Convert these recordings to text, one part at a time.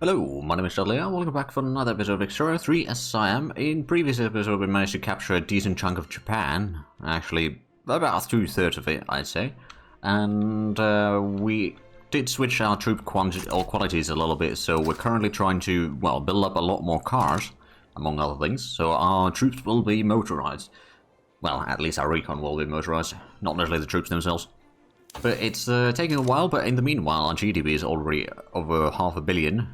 Hello, my name is Dudley, and welcome back for another episode of Ep35 as Siam. In previous episode we managed to capture a decent chunk of Japan, actually about 2/3 of it I'd say, and we did switch our troop qualities a little bit, so we're currently trying to, well, build up a lot more cars, among other things, so our troops will be motorized. Well, at least our recon will be motorized, not necessarily the troops themselves. But it's taking a while, but in the meanwhile our GDP is already over $500 million.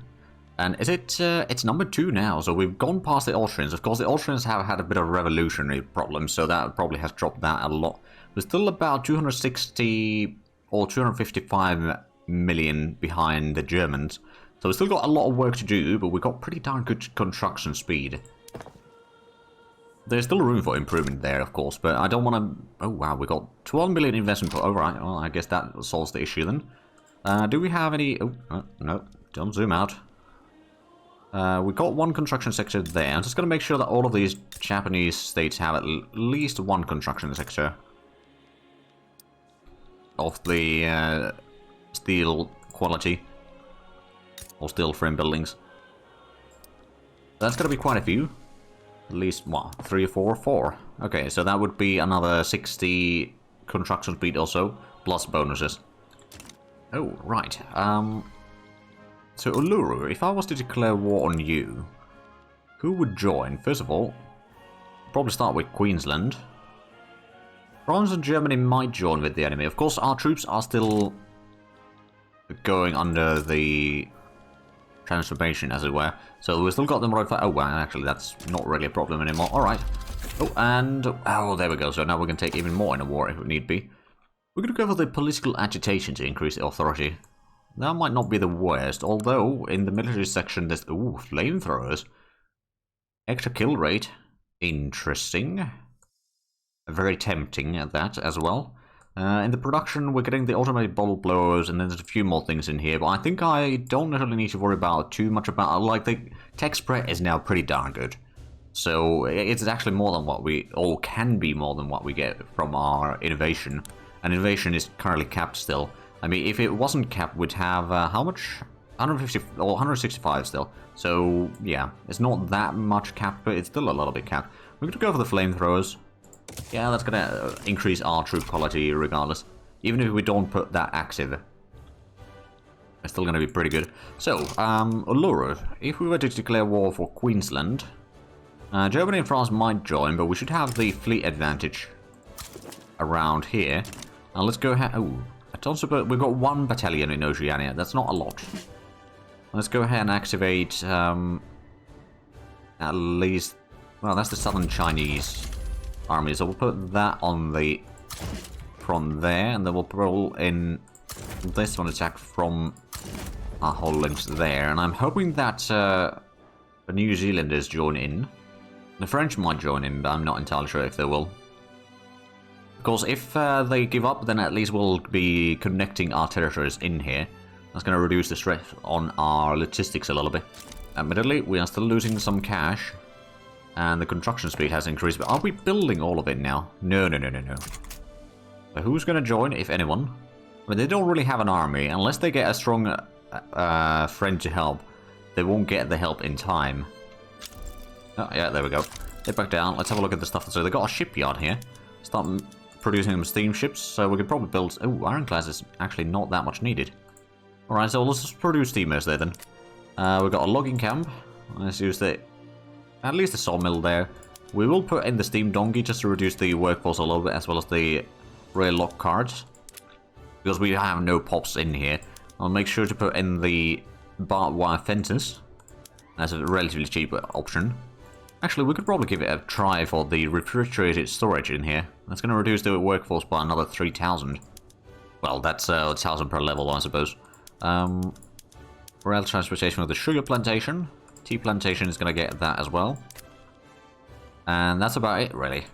And it's number 2 now, so we've gone past the Austrians. Of course, the Austrians have had a bit of revolutionary problems, so that probably has dropped that a lot. We're still about 260 or 255 million behind the Germans. So we've still got a lot of work to do, but we've got pretty darn good construction speed. There's still room for improvement there, of course, but I don't want to... Oh, wow, we got 12 million investment. Oh, right, well, I guess that solves the issue then. Do we have any... Oh, no, don't zoom out. We've got one construction sector there. I'm just going to make sure that all of these Japanese states have at least one construction sector of the steel quality, or steel frame buildings. That's going to be quite a few. At least, what, 3 or 4? 4. Okay, so that would be another 60 construction speed or so, plus bonuses. Oh, right. So, Uluru, if I was to declare war on you, who would join? First of all, probably start with Queensland. France and Germany might join with the enemy. Of course, our troops are still going under the transformation, as it were. So we've still got them right for... Oh, well, actually, that's not really a problem anymore. Alright. Oh, and... Oh, there we go. So now we can take even more in a war if it need be. We're going to go for the political agitation to increase the authority. That might not be the worst, although in the military section there's... Ooh, flamethrowers. Extra kill rate. Interesting. Very tempting at that as well. In the production we're getting the automated bottle blowers, and then there's a few more things in here, but I think I don't necessarily need to worry about too much about... Like, the tech spread is now pretty darn good. So it's actually more than what we... Or can be more than what we get from our innovation. And innovation is currently capped still. I mean, if it wasn't capped, we'd have, how much? 150, or 165 still. So, yeah, it's not that much capped, but it's still a little bit capped. We're going to go for the flamethrowers. Yeah, that's going to increase our troop quality regardless. Even if we don't put that active. It's still going to be pretty good. So, Uluru, if we were to declare war for Queensland, Germany and France might join, but we should have the fleet advantage around here. Now, let's go ahead... Oh. We've got 1 battalion in Oceania. That's not a lot. Let's go ahead and activate at least... Well, that's the southern Chinese army. So we'll put that on the front there, and then we'll pull in this one attack from our whole length there. And I'm hoping that the New Zealanders join in. The French might join in, but I'm not entirely sure if they will. Of course, if they give up, then at least we'll be connecting our territories in here. That's going to reduce the stress on our logistics a little bit. Admittedly, we are still losing some cash, and the construction speed has increased. But are we building all of it now? No. But who's going to join, if anyone? I mean, they don't really have an army. Unless they get a strong friend to help, they won't get the help in time. Oh, yeah, there we go. Get back down. Let's have a look at the stuff. So they got a shipyard here. Start producing them steamships, so we could probably build... Oh, ironclads is actually not that much needed. Alright, so let's just produce steamers there then. We've got a logging camp. Let's use the... At least the sawmill there. We will put in the steam donkey just to reduce the workforce a little bit, as well as the rail lock carts. Because we have no pops in here. I'll make sure to put in the barbed wire fences. That's a relatively cheap option. Actually, we could probably give it a try for the refrigerated storage in here. That's going to reduce the workforce by another 3,000. Well, that's 1,000 per level, I suppose. Rail transportation with the sugar plantation. Tea plantation is going to get that as well. And that's about it, really.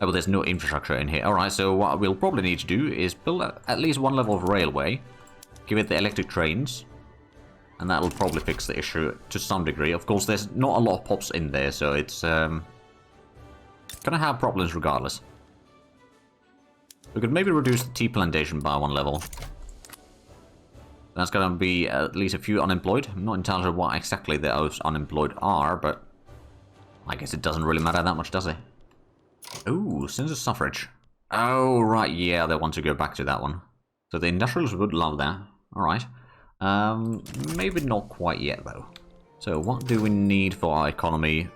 Oh, but there's no infrastructure in here. Alright, so what we'll probably need to do is build at least 1 level of railway. Give it the electric trains. And that'll probably fix the issue to some degree. Of course, there's not a lot of pops in there, so it's gonna have problems regardless. We could maybe reduce the tea plantation by 1 level. That's going to be at least a few unemployed. I'm not entirely sure what exactly those unemployed are, but I guess it doesn't really matter that much, does it? Ooh, census suffrage. Oh, right, yeah, they want to go back to that one. So the industrials would love that. Alright. Maybe not quite yet, though. So what do we need for our economy?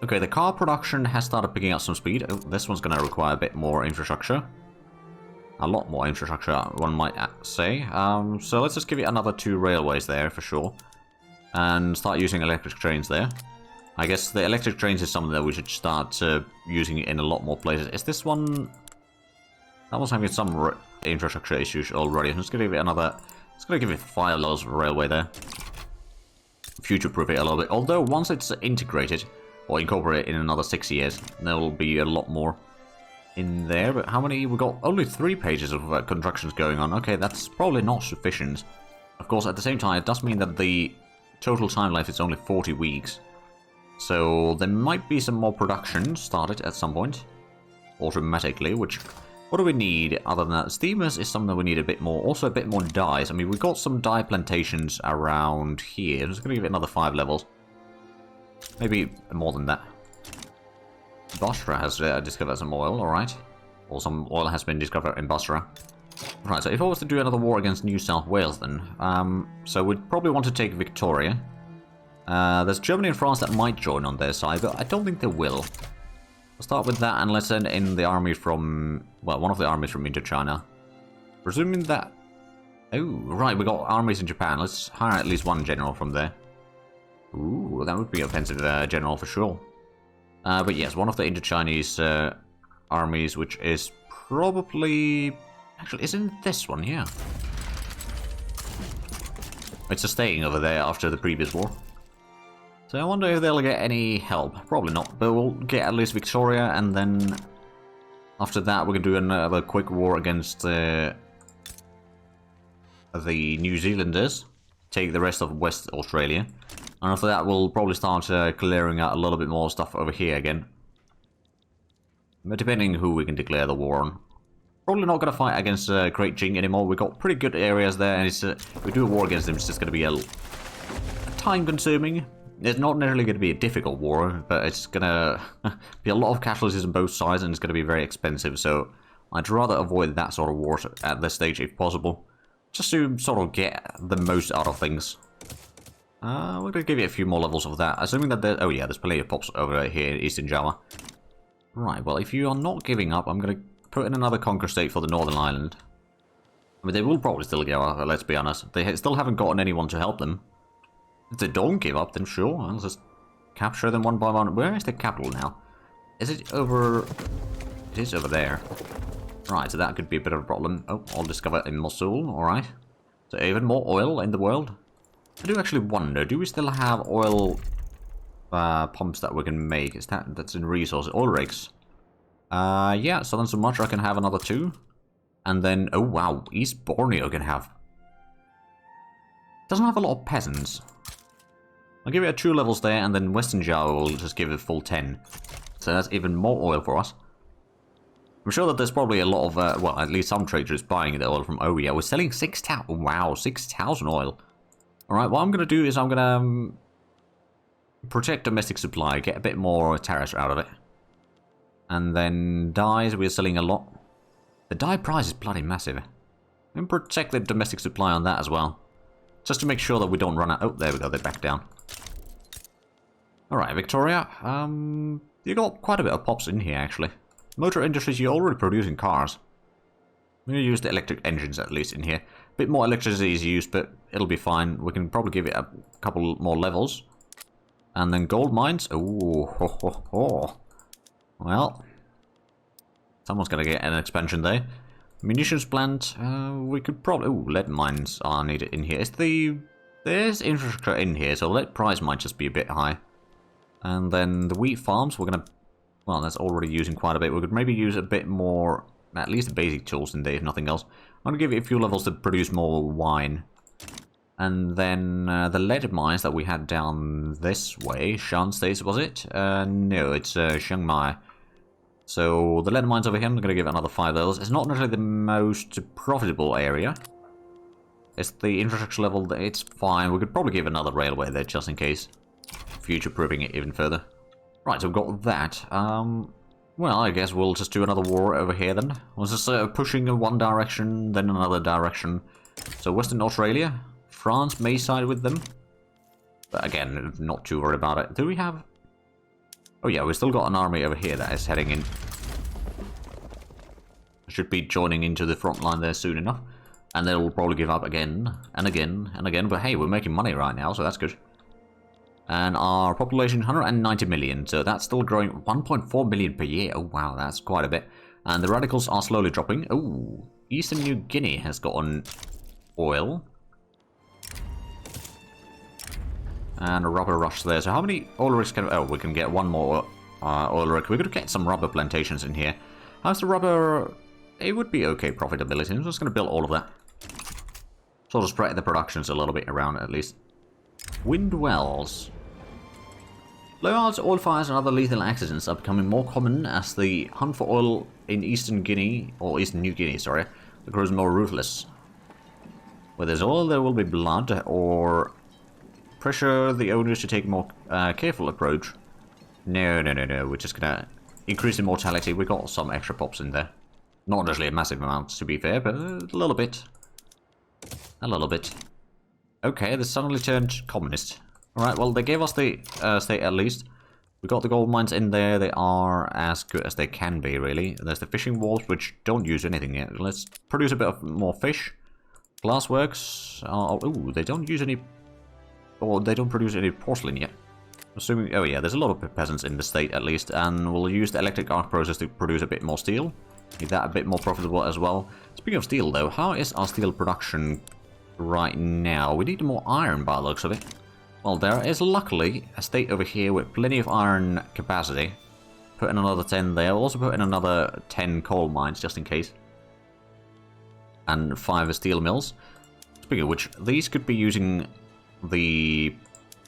Okay, the car production has started picking up some speed. Oh, this one's going to require a bit more infrastructure. A lot more infrastructure, one might say. So let's just give it another 2 railways there, for sure. And start using electric trains there. I guess the electric trains is something that we should start using in a lot more places. Is this one... That was having some infrastructure issues already. I'm just going to give it another... It's going to give it 5 levels of railway there. Future-proof it a little bit. Although, once it's integrated, or incorporated in another 6 years, there will be a lot more in there. But how many? We've got only 3 pages of constructions going on. Okay, that's probably not sufficient. Of course, at the same time, it does mean that the total time life is only 40 weeks. So there might be some more production started at some point, automatically, which... What do we need other than that? Steamers is something that we need a bit more. Also a bit more dyes. I mean, we've got some dye plantations around here. I'm just going to give it another 5 levels. Maybe more than that. Basra has discovered some oil, alright. Or some oil has been discovered in Basra. Right, so if I was to do another war against New South Wales then, so we'd probably want to take Victoria. There's Germany and France that might join on their side, but I don't think they will. We'll start with that and let's send in the army from, well, one of the armies from Indochina. Presuming that... Oh, right, we got armies in Japan. Let's hire at least 1 general from there. Ooh, that would be an offensive general for sure. But yes, one of the Indochinese armies, which is probably... Actually, isn't this one? Yeah. It's staying over there after the previous war. So I wonder if they'll get any help. Probably not, but we'll get at least Victoria, and then after that we can do another quick war against the New Zealanders, take the rest of West Australia, and after that we'll probably start clearing out a little bit more stuff over here again. But depending who we can declare the war on. Probably not going to fight against Great Jing anymore. We've got pretty good areas there, and it's, if we do a war against them, it's just going to be a time-consuming. It's not necessarily going to be a difficult war, but it's going to be a lot of casualties on both sides, and it's going to be very expensive, so I'd rather avoid that sort of war at this stage if possible, just to sort of get the most out of things. We're going to give you a few more levels of that, assuming that there... Oh yeah, there's plenty of pops over here in Eastern Java. Right, well, if you are not giving up, I'm going to put in another conquer state for the Northern Island. I mean, they will probably still give up, let's be honest. They still haven't gotten anyone to help them. If they don't give up, then sure, I'll just capture them one by one. Where is the capital now? Is it over... It is over there. Right, so that could be a bit of a problem. Oh, I'll discover it in Mosul, alright. So even more oil in the world. I do actually wonder, do we still have oil pumps that we can make? Is that's in resources? Oil rigs. Yeah, Southern Sumatra can have another 2. And then, oh wow, East Borneo can have... Doesn't have a lot of peasants. I'll give it a 2 levels there, and then Western Java will just give it full 10. So that's even more oil for us. I'm sure that there's probably a lot of, well, at least some traders buying the oil from... Oh yeah, we're selling 6,000... Wow, 6,000 oil. Alright, what I'm going to do is I'm going to protect domestic supply, get a bit more tariffs out of it. And then dyes, we're selling a lot. The dye price is bloody massive. And protect the domestic supply on that as well. Just to make sure that we don't run out... Oh, there we go, they're back down. Alright, Victoria. You got quite a bit of pops in here, actually. Motor industries, you're already producing cars. We're going to use the electric engines, at least, in here. A bit more electricity is used, but it'll be fine. We can probably give it a couple more levels. And then gold mines. Ooh, ho, ho, ho. Well, someone's going to get an expansion there. Munitions plant, we could probably... Ooh, lead mines are needed in here. There's infrastructure in here, so lead price might just be a bit high. And then the wheat farms, we're going to... Well, that's already using quite a bit. We could maybe use a bit more, at least the basic tools in there, if nothing else. I'm going to give it a few levels to produce more wine. And then the lead mines that we had down this way, Shan States, was it? No, it's Chiang Mai. So the lead mines over here, I'm going to give it another 5 levels. It's not necessarily the most profitable area. Is the infrastructure level, it's fine. We could probably give another railway there just in case. Future-proofing it even further. Right, so we've got that. Well, I guess we'll just do another war over here then. We'll just pushing in one direction, then another direction. So Western Australia, France may side with them. But again, not too worried about it. Do we have... Oh yeah, we've still got an army over here that is heading in. Should be joining into the front line there soon enough. And they'll probably give up again, and again, and again. But hey, we're making money right now, so that's good. And our population, 190 million, so that's still growing 1.4 million per year. Oh wow, that's quite a bit. And the radicals are slowly dropping. Oh, Eastern New Guinea has gotten oil. And a rubber rush there. So how many oil rigs can... Oh, we can get one more oil rig. We're going to get some rubber plantations in here. How's the rubber... It would be okay profitability. I'm just going to build all of that. Sort of spread the productions a little bit around at least. Wind wells. Blowouts, oil fires and other lethal accidents are becoming more common as the hunt for oil in Eastern Guinea, or Eastern New Guinea, sorry, grows more ruthless. Where there's oil, there will be blood, or pressure the owners to take a more careful approach. No, we're just gonna increase the mortality. We got some extra pops in there. Not actually a massive amount, to be fair, but a little bit. A little bit. Okay, they suddenly turned communist. Alright, well, they gave us the state at least. We got the gold mines in there. They are as good as they can be, really. There's the fishing wharves, which don't use anything yet. Let's produce a bit of more fish. Glassworks. Ooh, they don't use any... Or they don't produce any porcelain yet. Assuming... Oh, yeah, there's a lot of peasants in the state, at least. And we'll use the electric arc process to produce a bit more steel. Make that a bit more profitable as well. Speaking of steel, though, how is our steel production right now? We need more iron by the looks of it. Well, there is luckily a state over here with plenty of iron capacity. Put in another 10 there. Also put in another 10 coal mines, just in case. And 5 steel mills. Speaking of which, these could be using the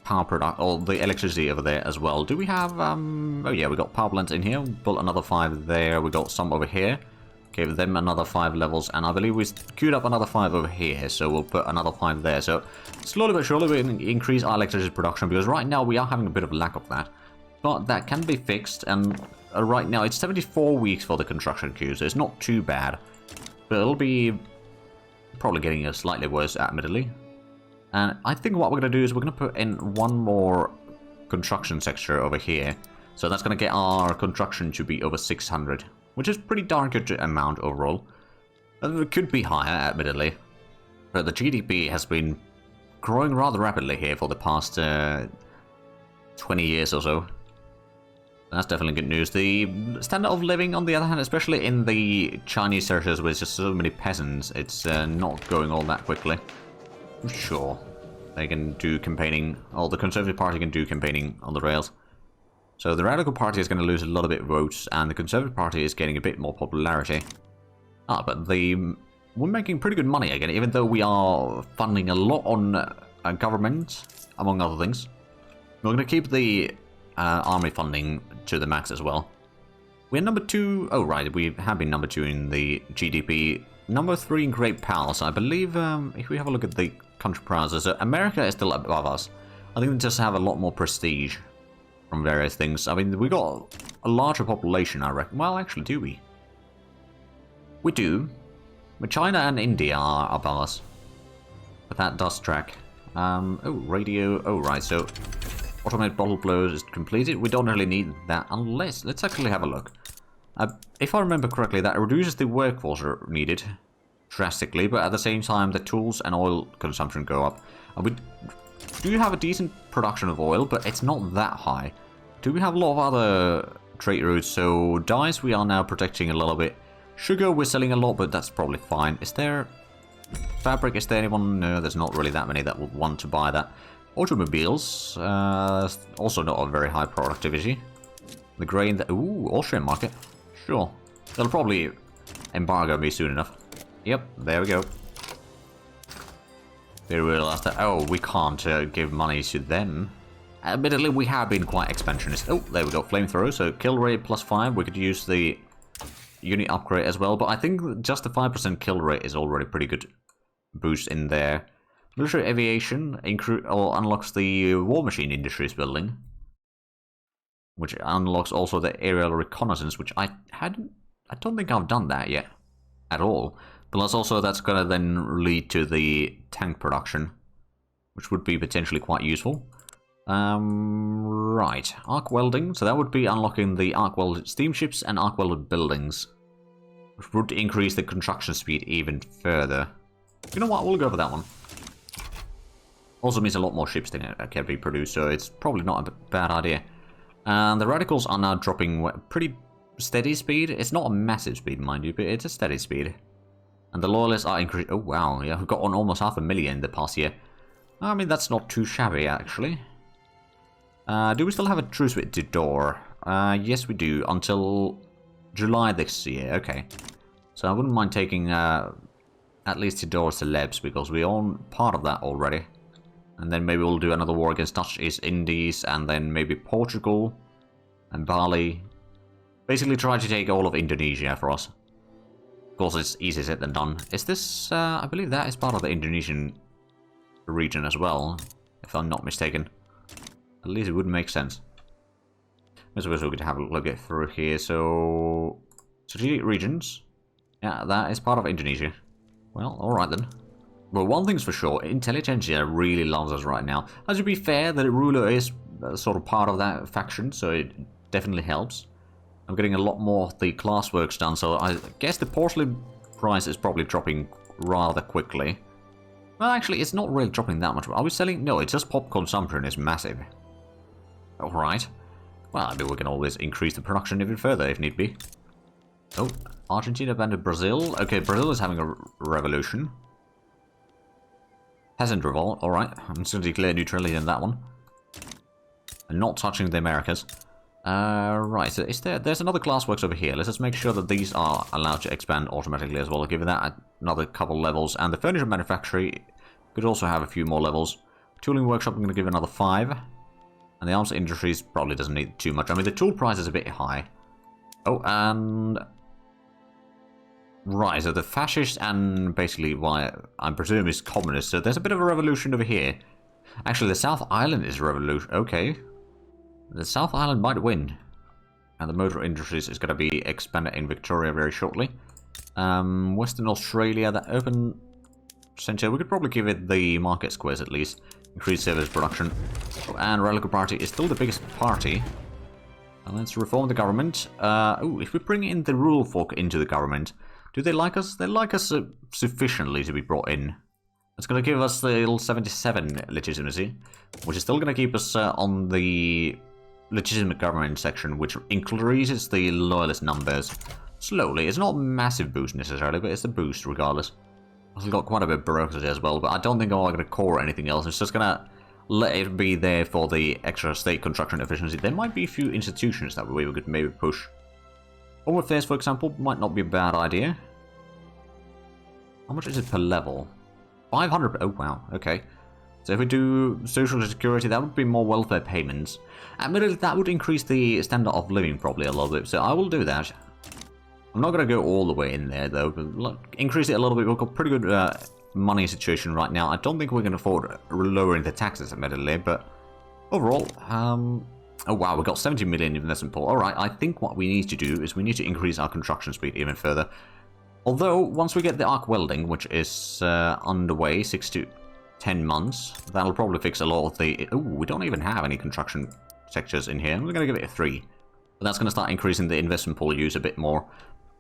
power product, or the electricity over there as well. Do we have, oh yeah, we got power plants in here. Built another 5 there. We got some over here. Gave them another 5 levels, and I believe we queued up another 5 over here, so we'll put another 5 there. So slowly but surely we increase our electricity production, because right now we are having a bit of a lack of that. But that can be fixed, and right now it's 74 weeks for the construction queue, so it's not too bad. But it'll be probably getting slightly worse, admittedly. And I think what we're going to do is we're going to put in one more construction sector over here. So that's going to get our construction to be over 600. Which is pretty darn good amount overall. It could be higher, admittedly. But the GDP has been growing rather rapidly here for the past 20 years or so. That's definitely good news. The standard of living, on the other hand, especially in the Chinese territories with just so many peasants, it's not going all that quickly. Sure, they can do campaigning, or the Conservative Party can do campaigning on the rails. So the Radical Party is going to lose a lot of votes, and the Conservative Party is getting a bit more popularity. But we're making pretty good money again, even though we are funding a lot on government, among other things. We're going to keep the army funding to the max as well. We're number 2. Oh, right, we have been number 2 in the GDP. Number 3 in Great Pals. I believe, if we have a look at the country prizes, America is still above us. I think they just have a lot more prestige from various things. I mean, we got a larger population, I reckon. Well, actually, do we? We do. But China and India are above us. But that does track. Oh, radio. Oh, right, so automated bottle blows is completed. We don't really need that unless... Let's actually have a look. If I remember correctly, that reduces the workforce needed drastically, but at the same time, the tools and oil consumption go up. We do have a decent production of oil, but it's not that high. Do we have a lot of other trade routes? So dyes we are now protecting a little bit. Sugar we're selling a lot, but that's probably fine. Is there fabric? Is there anyone? No, there's not really that many that would want to buy that. Automobiles, also not a very high productivity. The grain, ooh, Austrian market. Sure. They'll probably embargo me soon enough. Yep, there we go. They realized that, oh, we can't give money to them. Admittedly, we have been quite expansionist. Oh, there we go, flamethrower. So kill rate +5. We could use the unit upgrade as well, but I think just the 5% kill rate is already pretty good. boost in there. Military aviation or unlocks the war machine industries building, which unlocks also the aerial reconnaissance, which I don't think I've done that yet at all. Plus also that's gonna then lead to the tank production, which would be potentially quite useful. Right, arc welding, so that would be unlocking the arc welded steamships and arc welded buildings, which would increase the construction speed even further. You know what, we'll go for that one. Also means a lot more ships that can be produced, so it's probably not a bad idea. And the radicals are now dropping pretty steady speed. It's not a massive speed, mind you, but it's a steady speed. And the loyalists are increasing. Oh wow, yeah, we've got on almost 500,000 the past year. I mean, that's not too shabby, actually. Do we still have a truce with Tidor? Yes, we do, until July this year. Okay. So I wouldn't mind taking at least Tidor Celebs, because we own part of that already. And then maybe we'll do another war against Dutch East Indies, and then maybe Portugal and Bali. Basically try to take all of Indonesia for us. Of course, it's easier said than done. Is this, I believe that is part of the Indonesian region as well, if I'm not mistaken. At least it would make sense. I suppose we could have a look at through here. So, strategic regions. Yeah, that is part of Indonesia. Well, alright then. Well, one thing's for sure, Intelligentsia really loves us right now. As to be fair, the ruler is sort of part of that faction, so it definitely helps. I'm getting a lot more of the class works done, so I guess the porcelain price is probably dropping rather quickly. Well, actually, it's not really dropping that much. Are we selling? No, it's just pop consumption is massive. Alright. Well, I mean, we can always increase the production even further if need be. Oh, Argentina abandoned Brazil. Okay, Brazil is having a revolution. Peasant revolt. Alright, I'm just going to declare neutrality on that one. And not touching the Americas. Right, so there's another class works over here. Let's just make sure that these are allowed to expand automatically as well. Give that another couple levels. And the furniture manufactory could also have a few more levels. Tooling workshop I'm going to give another 5. And the arms industries probably doesn't need too much. I mean, the tool price is a bit high. Oh, and... Right, so the fascist and basically why I presume is communist. So there's a bit of a revolution over here. Actually, the South Island is a revolution. Okay. The South Island might win. And the motor industries is going to be expanded in Victoria very shortly. Western Australia, that open center, we could probably give it the market squares at least. Increase service production. And Radical Party is still the biggest party. And let's reform the government. Oh, if we bring in the rule folk into the government, do they like us? They like us sufficiently to be brought in. It's going to give us the 77 legitimacy, which is still going to keep us on the legitimate government section, which increases the loyalist numbers slowly. It's not a massive boost necessarily, but it's a boost regardless. We've got quite a bit of bureaucracy as well, but I don't think I'm going to core or anything else. It's just going to let it be there for the extra state construction efficiency. There might be a few institutions that we could maybe push. Home affairs, for example, might not be a bad idea. How much is it per level? 500. Oh, wow. Okay. So if we do social security, that would be more welfare payments. Admittedly, that would increase the standard of living probably a little bit, so I will do that. I'm not going to go all the way in there, though, but look, increase it a little bit. We've got pretty good money situation right now. I don't think we can afford lowering the taxes, admittedly, but overall, oh wow, we've got 70 million investment pool. Alright, I think what we need to do is we need to increase our construction speed even further. Although, once we get the arc welding, which is underway, 6 to 10 months, that'll probably fix a lot of the... Oh, we don't even have any construction sectors in here. We're going to give it a 3. But that's going to start increasing the investment pool use a bit more.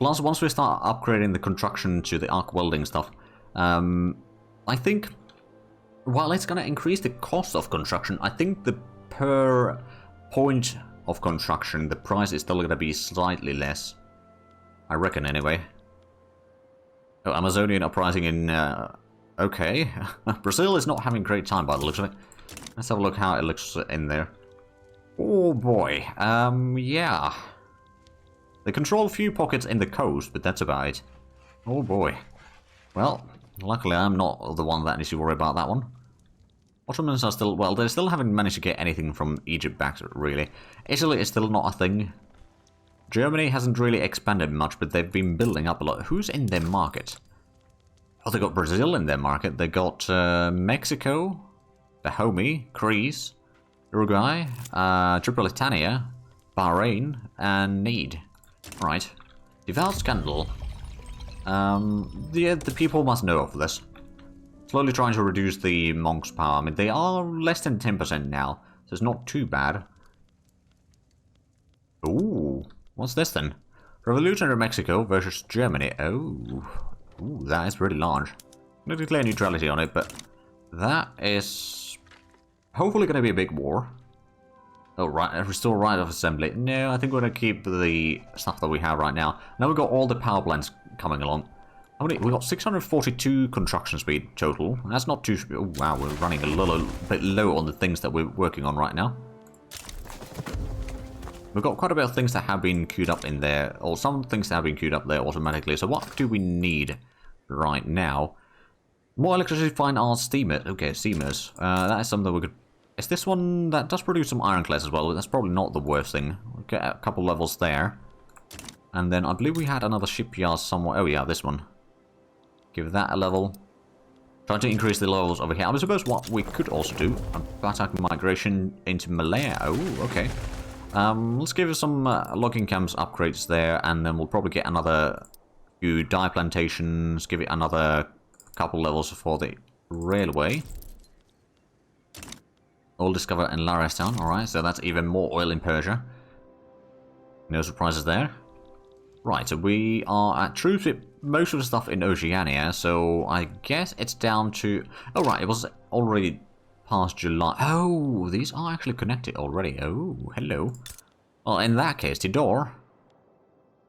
Plus, once we start upgrading the construction to the arc welding stuff, I think, while it's going to increase the cost of construction, I think the per point of construction, the price is still going to be slightly less. I reckon, anyway. Oh, Amazonian uprising in... okay. Brazil is not having a great time by the looks of it. Let's have a look how it looks in there. Oh boy. Yeah. They control a few pockets in the coast, but that's about it. Oh boy. Well, luckily I'm not the one that needs to worry about that one. Ottomans are still... Well, they still haven't managed to get anything from Egypt back, really. Italy is still not a thing. Germany hasn't really expanded much, but they've been building up a lot. Who's in their market? Oh, they got Brazil in their market. They got Mexico, Dahomey, Greece, Uruguay, Tripolitania, Bahrain, and Need. Right. Devout Scandal. The people must know of this. Slowly trying to reduce the monks' power. I mean, they are less than 10% now, so it's not too bad. Ooh, what's this then? Revolutionary Mexico versus Germany. Oh, ooh, that is really large. I'm going to declare neutrality on it, but that is hopefully going to be a big war. Oh, right, restore right of assembly. No, I think we're going to keep the stuff that we have right now. Now we've got all the power plants coming along. How many? We've got 642 construction speed total. That's not too... Oh, wow, we're running a little bit low on the things that we're working on right now. We've got quite a bit of things that have been queued up in there, or some things that have been queued up there automatically. So what do we need right now? More electricity, fine art, steamers. Okay, steamers. That is something that we could... Is this one that does produce some ironclads as well? That's probably not the worst thing. We'll get a couple levels there. And then I believe we had another shipyard somewhere. Oh yeah, this one. Give that a level. Trying to increase the levels over here. I suppose what we could also do, a Batak migration into Malaya. Oh, okay. Let's give it some logging camps upgrades there, and then we'll probably get another few dye plantations, give it another couple levels for the railway. All discovered in Larastown, alright, so that's even more oil in Persia. No surprises there. Right, so we are at troops with most of the stuff in Oceania, so I guess it's down to... Oh, right, it was already past July. Oh, these are actually connected already. Oh, hello. Well, in that case, Tidor.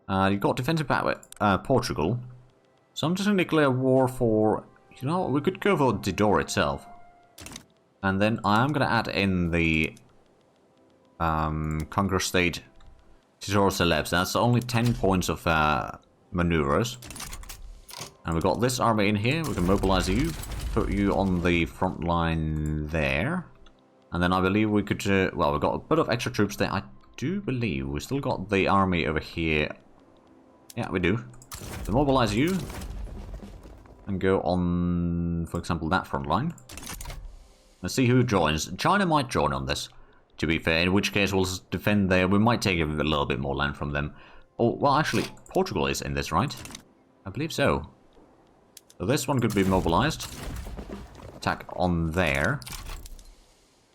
You've got defensive back with Portugal. So I'm just going to declare war for... You know, we could go for Tidor itself. And then I am going to add in the Conquer State Tidor Celebs. That's only 10 points of maneuvers. And we've got this army in here. We can mobilize you, put you on the front line there. And then I believe we could... well, we've got a bit of extra troops there. I do believe we still got the army over here. Yeah, we do. So mobilize you. And go on, for example, that front line. Let's see who joins. China might join on this, to be fair. In which case we'll defend there. We might take a little bit more land from them. Oh, well, actually, Portugal is in this, right? I believe so. So this one could be mobilized. Attack on there.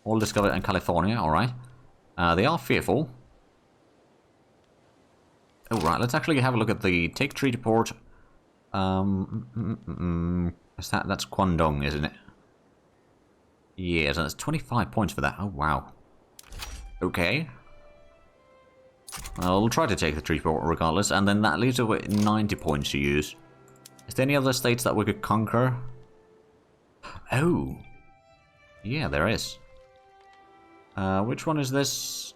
All discovered in California, alright. They are fearful. Oh, right, let's actually have a look at the Take Treaty Port. That's Guangdong, isn't it? Yeah, so that's 25 points for that. Oh, wow. Okay. We'll try to take the treaty port regardless, and then that leaves us with 90 points to use. Is there any other states that we could conquer? Oh. Yeah, there is. Which one is this?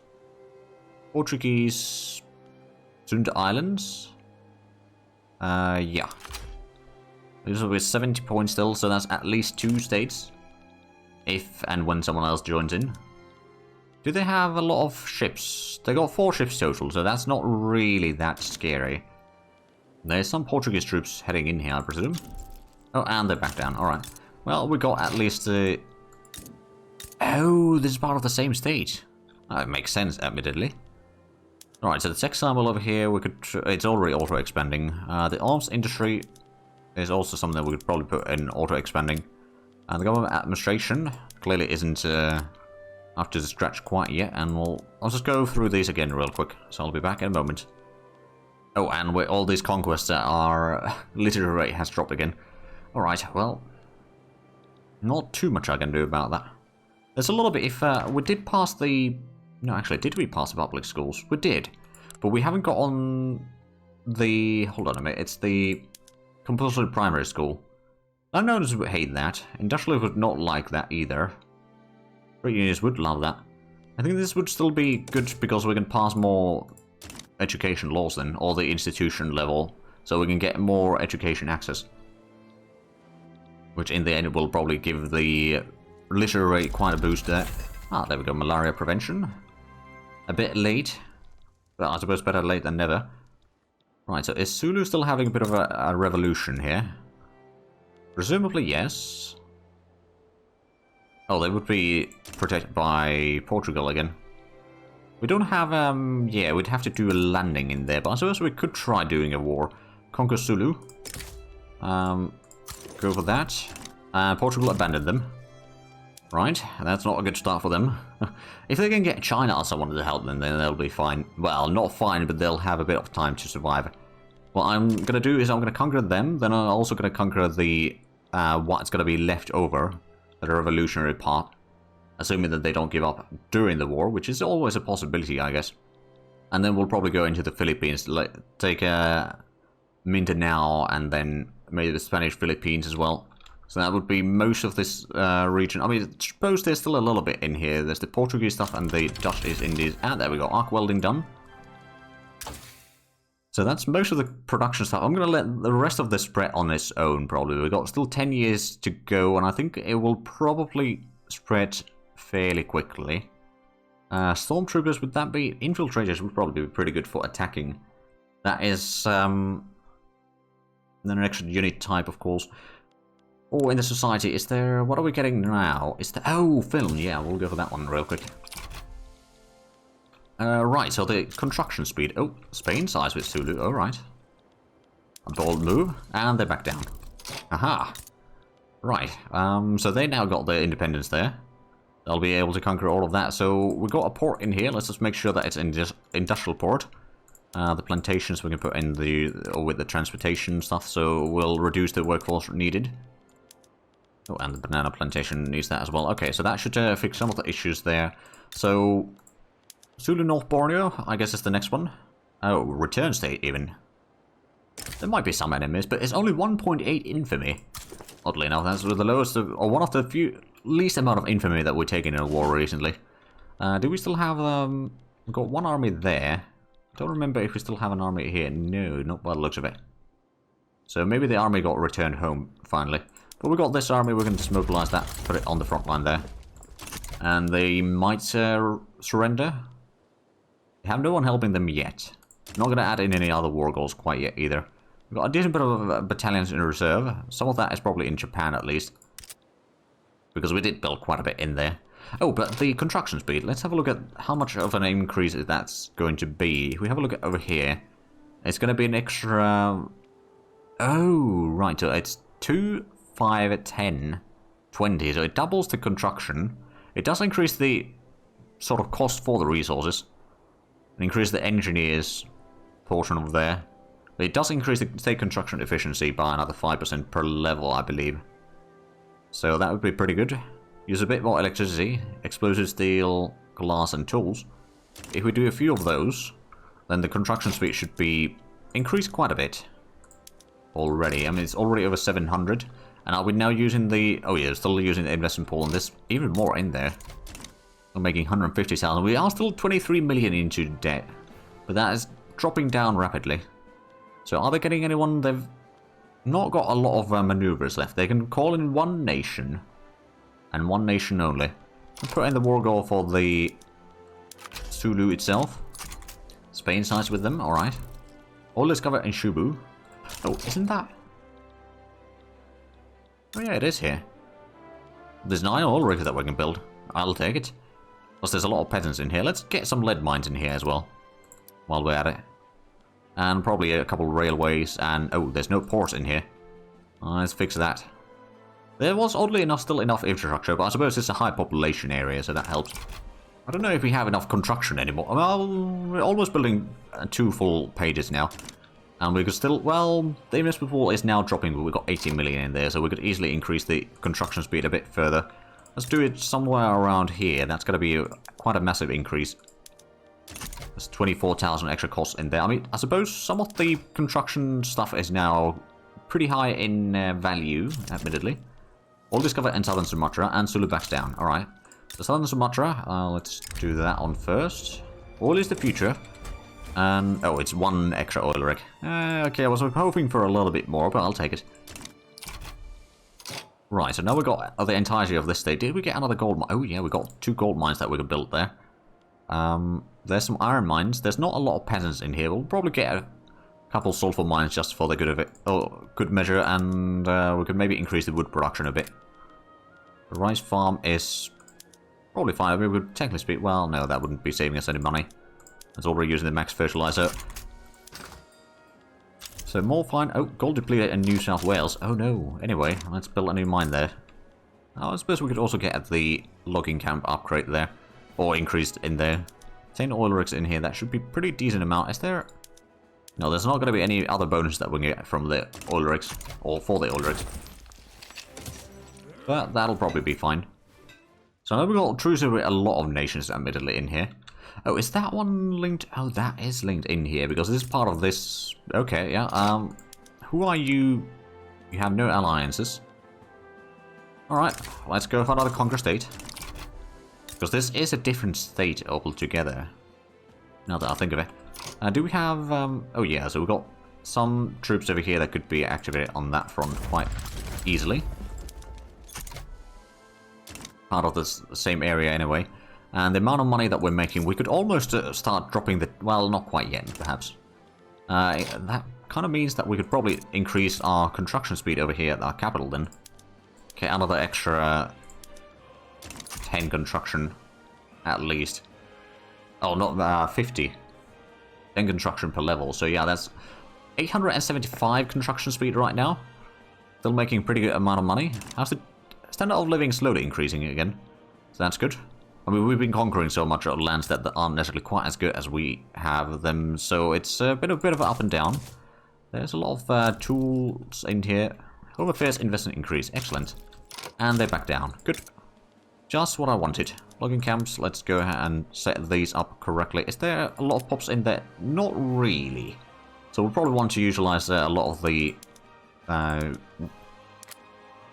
Portuguese Sunda Islands? Yeah. This will be 70 points still, so that's at least 2 states. If and when someone else joins in. Do they have a lot of ships? They got 4 ships total, so that's not really that scary. There's some Portuguese troops heading in here, I presume. Oh, and they're back down. Alright. Well, we got at least... Oh, this is part of the same state. It makes sense, admittedly. Alright, so the textile over here, we could... It's already auto-expanding. The arms industry is also something that we could probably put in auto-expanding. And the government administration clearly isn't up to the scratch quite yet, and I'll just go through these again real quick. So I'll be back in a moment. Oh, and with all these conquests that our literary rate has dropped again. Alright, well, not too much I can do about that. There's a little bit, if we did pass the... No, actually, did we pass the public schools? We did, but we haven't got on the... Hold on a minute, it's the compulsory primary school. Unknowns would hate that. Industrialists would not like that either. Trade unions would love that. I think this would still be good because we can pass more education laws then, or the institution level, so we can get more education access. Which in the end will probably give the literary rate quite a boost there. Ah, there we go, malaria prevention. A bit late, but I suppose better late than never. Right, so is Sulu still having a bit of a revolution here? Presumably, yes. Oh, they would be protected by Portugal again. We don't have, yeah, we'd have to do a landing in there, but I suppose we could try doing a war. Conquer Sulu. Go for that. Portugal abandoned them. Right, that's not a good start for them. If they can get China or someone to help them, then they'll be fine. Well, not fine, but they'll have a bit of time to survive. What I'm going to do is I'm going to conquer them, then I'm also going to conquer the what's going to be left over, the revolutionary part. Assuming that they don't give up during the war, which is always a possibility, I guess. And then we'll probably go into the Philippines, take Mindanao, and then maybe the Spanish Philippines as well. So that would be most of this region. I mean, I suppose there's still a little bit in here. There's the Portuguese stuff and the Dutch East Indies. And there we go, arc welding done. So that's most of the production stuff. I'm going to let the rest of this spread on its own, probably. We've got still 10 years to go, and I think it will probably spread fairly quickly. Stormtroopers, would that be? Infiltrators would probably be pretty good for attacking. That is then an extra unit type, of course. Oh, in the society, is there... What are we getting now? Is there... Oh, film. Yeah, we'll go for that one real quick. Right, so the construction speed. Oh, Spain sides with Sulu. Oh, right. A bold move. And they're back down. Aha. Right. So they now got their independence there. They'll be able to conquer all of that. So we've got a port in here. Let's just make sure that it's an industrial port. The plantations we can put in the... with the transportation stuff. So we'll reduce the workforce needed. Oh, and the banana plantation needs that as well. Okay, so that should fix some of the issues there. So, Sulu North Borneo, I guess is the next one. Oh, return state even. There might be some enemies, but it's only 1.8 infamy. Oddly enough, that's the lowest, or one of the least amount of infamy that we've taken in a war recently. Do we still have, we've got one army there. I don't remember if we still have an army here. No, not by the looks of it. So maybe the army got returned home, finally. But we got this army, we can just mobilize that, put it on the front line there. And they might surrender. They have no one helping them yet. Not going to add in any other war goals quite yet either. We've got a decent bit of battalions in reserve. Some of that is probably in Japan at least. Because we did build quite a bit in there. Oh, but the construction speed. Let's have a look at how much of an increase that's going to be. If we have a look at over here, it's going to be an extra... Oh, right. So it's 2, 5, 10, 20. So it doubles the construction. It does increase the sort of cost for the resources. And increase the engineers portion of there. It does increase the state construction efficiency by another 5% per level, I believe. So that would be pretty good. Use a bit more electricity, explosive steel, glass and tools. If we do a few of those, then the construction speed should be increased quite a bit. Already. I mean, it's already over 700. And are we now using the... Oh yeah, still using the investment pool, and there's even more in there. We're making 150,000. We are still 23 million into debt. But that is dropping down rapidly. So are they getting anyone? They've not got a lot of maneuvers left. They can call in one nation. And one nation only. I'll put in the war goal for the Sulu itself. Spain sides with them, alright. All discovered in Shubu. Oh, isn't that... Oh yeah, it is here. There's 9 oil rigs that we can build. I'll take it. Plus there's a lot of peasants in here. Let's get some lead mines in here as well. While we're at it. And probably a couple of railways and... Oh, there's no ports in here. Let's fix that. There was, oddly enough, still enough infrastructure, but I suppose it's a high population area, so that helps. I don't know if we have enough construction anymore. Well, we're almost building 2 full pages now. And we could still... Well, the investment pool is now dropping, but we've got 80 million in there, so we could easily increase the construction speed a bit further. Let's do it somewhere around here. That's going to be quite a massive increase. There's 24,000 extra costs in there. I mean, I suppose some of the construction stuff is now pretty high in value, admittedly. All discovered in Southern Sumatra, and Sulu backs down. Alright. So Southern Sumatra, let's do that on first. Oil is the future. And, oh, it's 1 extra oil rig. Okay, I was hoping for a little bit more, but I'll take it. Right, so now we've got the entirety of this state. Did we get another gold mine? Oh yeah, we got 2 gold mines that we could build there. There's some iron mines. There's not a lot of peasants in here. We'll probably get a couple sulfur mines just for the good of it, or good measure, and we could maybe increase the wood production a bit. The rice farm is probably fine. We would technically speak. Well, no, that wouldn't be saving us any money. It's already using the max fertilizer. So more fine. Oh, gold depleted in New South Wales. Oh no. Anyway, let's build a new mine there. Oh, I suppose we could also get the logging camp upgrade there, or increased in there. 10 oil rigs in here. That should be pretty decent amount. Is there? No, there's not going to be any other bonus that we can get from the oil rigs, or for the oil rigs. But that'll probably be fine. So now we've got truce with a lot of nations, admittedly, in here. Oh, is that one linked? Oh, that is linked in here, because this is part of this... Okay, yeah, who are you? You have no alliances. Alright, let's go for another conquer state. Because this is a different state altogether. Now that I think of it. Do we have... oh yeah, so we've got some troops over here that could be activated on that front quite easily. Part of this same area anyway. And the amount of money that we're making, we could almost start dropping the... Well, not quite yet, perhaps. That kind of means that we could probably increase our construction speed over here at our capital then. Okay, another extra 10 construction, at least. Oh, not 50. 10 construction per level. So yeah, that's 875 construction speed right now. Still making pretty good amount of money. How's the standard of living slowly increasing again? So that's good. I mean, we've been conquering so much of lands that aren't necessarily quite as good as we have them, so it's a bit of an up and down. There's a lot of tools in here. Home affairs investment increase, excellent. And they're back down, good. Just what I wanted. Logging camps, let's go ahead and set these up correctly. Is there a lot of pops in there? Not really. So we'll probably want to utilize a lot of the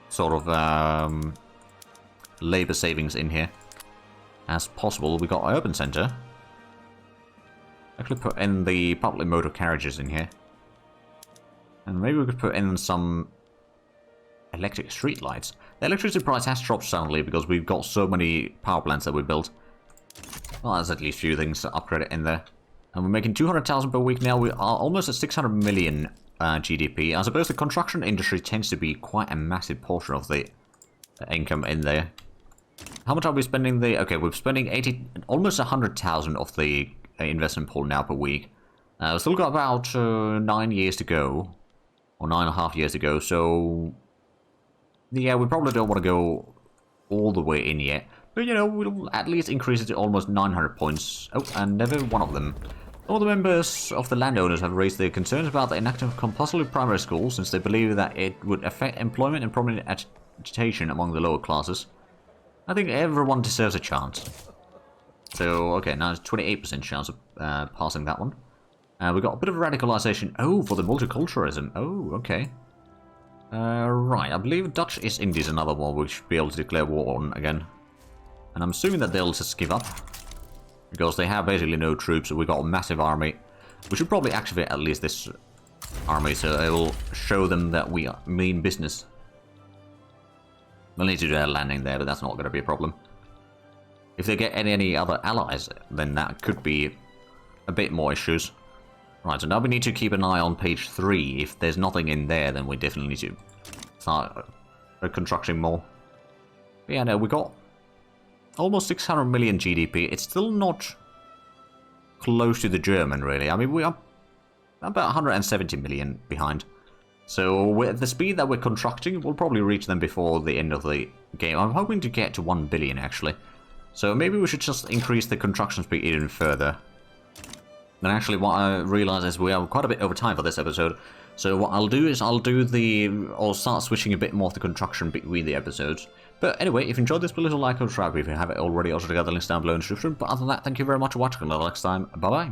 sort of labor savings in here as possible. We got an urban center. Actually put in the public motor carriages in here. And maybe we could put in some electric street lights. The electricity price has dropped suddenly because we've got so many power plants that we built. Well, there's at least a few things to upgrade it in there. And we're making 200,000 per week now. We are almost at 600 million GDP. I suppose the construction industry tends to be quite a massive portion of the income in there. How much are we spending the... Okay, we're spending almost 100,000 of the investment pool now per week. We've still got about 9 years to go. Or 9.5 years to go, so... Yeah, we probably don't want to go all the way in yet. But, you know, we'll at least increase it to almost 900 points. Oh, and never one of them. All the members of the landowners have raised their concerns about the enactment of compulsory primary schools, since they believe that it would affect employment and prominent agitation among the lower classes. I think everyone deserves a chance. So, okay, now it's 28% chance of passing that one. We got a bit of radicalization. Oh, for the multiculturalism. Oh, okay. Right, I believe Dutch East Indies is another one we should be able to declare war on again. And I'm assuming that they'll just give up. Because they have basically no troops, so we've got a massive army. We should probably activate at least this army, so it will show them that we mean business. We'll need to do a landing there, but that's not going to be a problem. If they get any other allies, then that could be a bit more issues. Right, so now we need to keep an eye on page 3. If there's nothing in there, then we definitely need to start constructing more. But yeah, no, we got almost 600 million GDP. It's still not close to the German, really. I mean, we are about 170 million behind. So with the speed that we're constructing, we'll probably reach them before the end of the game. I'm hoping to get to 1 billion, actually. So maybe we should just increase the construction speed even further. And actually what I realise is we are quite a bit over time for this episode. So what I'll do is I'll start switching a bit more of the construction between the episodes. But anyway, if you enjoyed this, please leave a like or subscribe if you haven't already. Also, check out the links down below in the description. But other than that, thank you very much for watching. Until next time, bye bye.